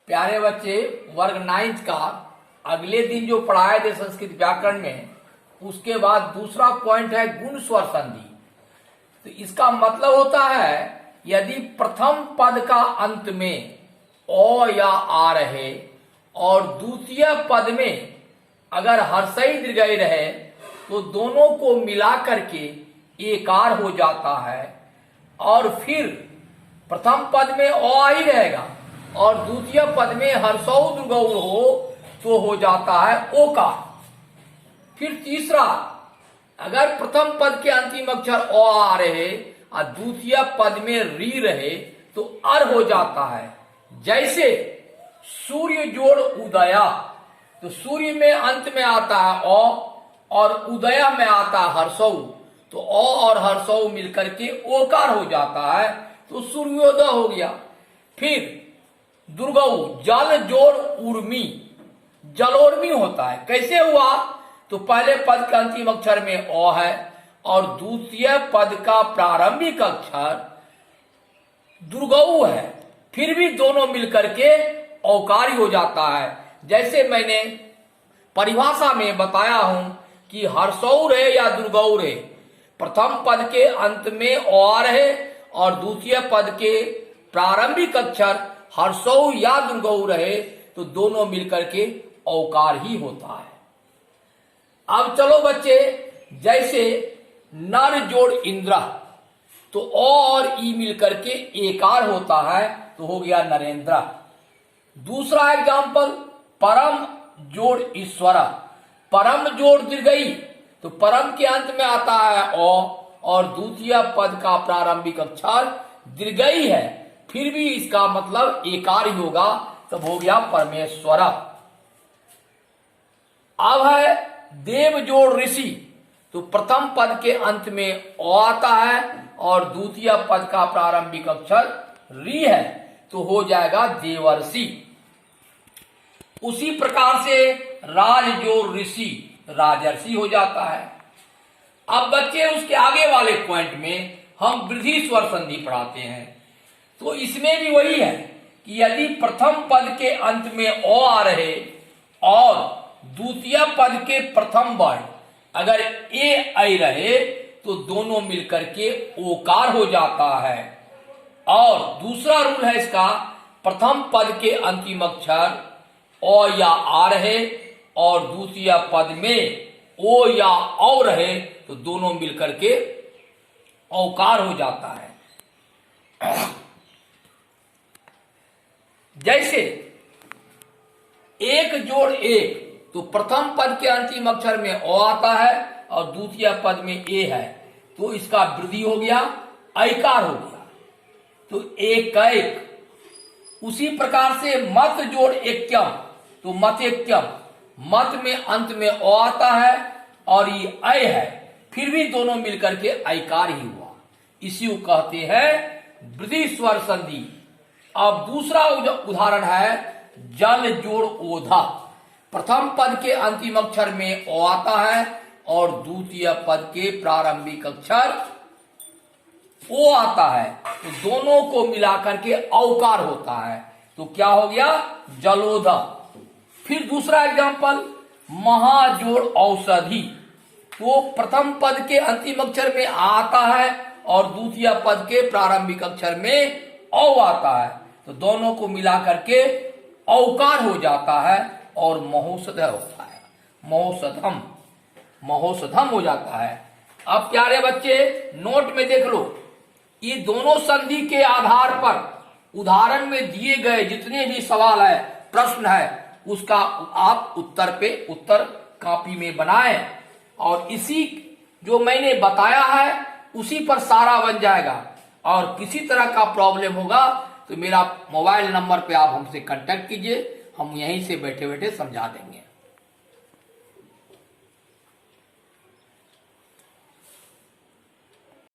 प्यारे बच्चे, वर्ग 9th का अगले दिन जो पढ़ाए थे संस्कृत व्याकरण में, उसके बाद दूसरा पॉइंट है गुण स्वर संधि। तो इसका मतलब होता है यदि प्रथम पद का अंत में ओ या आ रहे और द्वितीय पद में अगर हर्षई दीर्घई रहे तो दोनों को मिला करके एकार हो जाता है। और फिर प्रथम पद में ओ आ ही रहेगा और द्वितीय पद में हर्षौ दीर्घौ हो तो हो जाता है ओकार। फिर तीसरा, अगर प्रथम पद के अंतिम अक्षर ओ आ रहे और द्वितीय पद में री रहे तो अर हो जाता है। जैसे सूर्य जोड़ उदया, तो सूर्य में अंत में आता है ओ और उदया में आता है हर्षौ, तो ओ और हर्षौ मिलकर के ओकार हो जाता है, तो सूर्योदय हो गया। फिर दुर्गौ, जल जोड़ उर्मी, जलोर्मी होता है। कैसे हुआ? तो पहले पद के अंतिम अक्षर में ओ है और द्वितीय पद का प्रारंभिक अक्षर दुर्गौ है, फिर भी दोनों मिलकर के औकारी हो जाता है। जैसे मैंने परिभाषा में बताया हूं कि हर्षौ रहे या दुर्गौ रहे, प्रथम पद के अंत में ओ रहे और द्वितीय पद के प्रारंभिक अक्षर हर्षौ या दुर्गौ रहे तो दोनों मिलकर के औकार ही होता है। अब चलो बच्चे, जैसे नर जोड़ इंद्र, तो ओ और ई मिलकर के एकार होता है तो हो गया नरेंद्र। दूसरा एग्जांपल, परम जोड़ ईश्वर, परम जोड़ दीर्घई, तो परम के अंत में आता है ओ और द्वितीय पद का प्रारंभिक अक्षर दीर्घई है, फिर भी इसका मतलब एकार ही होगा, तब हो गया परमेश्वर। अब है देव जोड़ ऋषि, तो प्रथम पद के अंत में ओ आता है और द्वितीय पद का प्रारंभिक अक्षर री है तो हो जाएगा देवर्षि। उसी प्रकार से राज जोड़ ऋषि, राजर्षि हो जाता है। अब बच्चे उसके आगे वाले पॉइंट में हम वृद्धि स्वर संधि पढ़ाते हैं, तो इसमें भी वही है कि यदि प्रथम पद के अंत में ओ आ रहे और द्वितीय पद के प्रथम वर्ण अगर ए आई रहे तो दोनों मिलकर के ओकार हो जाता है। और दूसरा रूल है इसका, प्रथम पद के अंतिम अक्षर ओ या आ रहे और द्वितीय पद में ओ या औ रहे तो दोनों मिलकर के औकार हो जाता है। जैसे एक जोड़ एक, तो प्रथम पद के अंतिम अक्षर में ओ आता है और द्वितीय पद में ए है तो इसका वृद्धि हो गया, ऐकार हो गया, तो एक एक। उसी प्रकार से मत जोड़ एक्यम, तो मत एक्यम, मत में अंत में ओ आता है और ये ऐ है, फिर भी दोनों मिलकर के ऐकार ही हुआ, इसी को कहते हैं वृद्धि स्वर संधि। अब दूसरा उदाहरण है जल जोड़ ओधा, प्रथम पद के अंतिम अक्षर में ओ आता है और द्वितीय पद के प्रारंभिक अक्षर ओ आता है तो दोनों को मिलाकर के औकार होता है, तो क्या हो गया? जलोधा। फिर दूसरा एग्जांपल, महाजोड़ औषधि, तो प्रथम पद के अंतिम अक्षर में आता है और द्वितीय पद के प्रारंभिक अक्षर में औ आता है तो दोनों को मिलाकर के औकार हो जाता है और महोषध होता है, महोषधम, महोषधम हो जाता है। अब प्यारे बच्चे नोट में देख लो, ये दोनों संधि के आधार पर उदाहरण में दिए गए जितने भी सवाल है, प्रश्न है, उसका आप उत्तर कॉपी में बनाएं और इसी जो मैंने बताया है उसी पर सारा बन जाएगा। और किसी तरह का प्रॉब्लम होगा तो मेरा मोबाइल नंबर पे आप हमसे कांटेक्ट कीजिए, हम यहीं से बैठे बैठे समझा देंगे।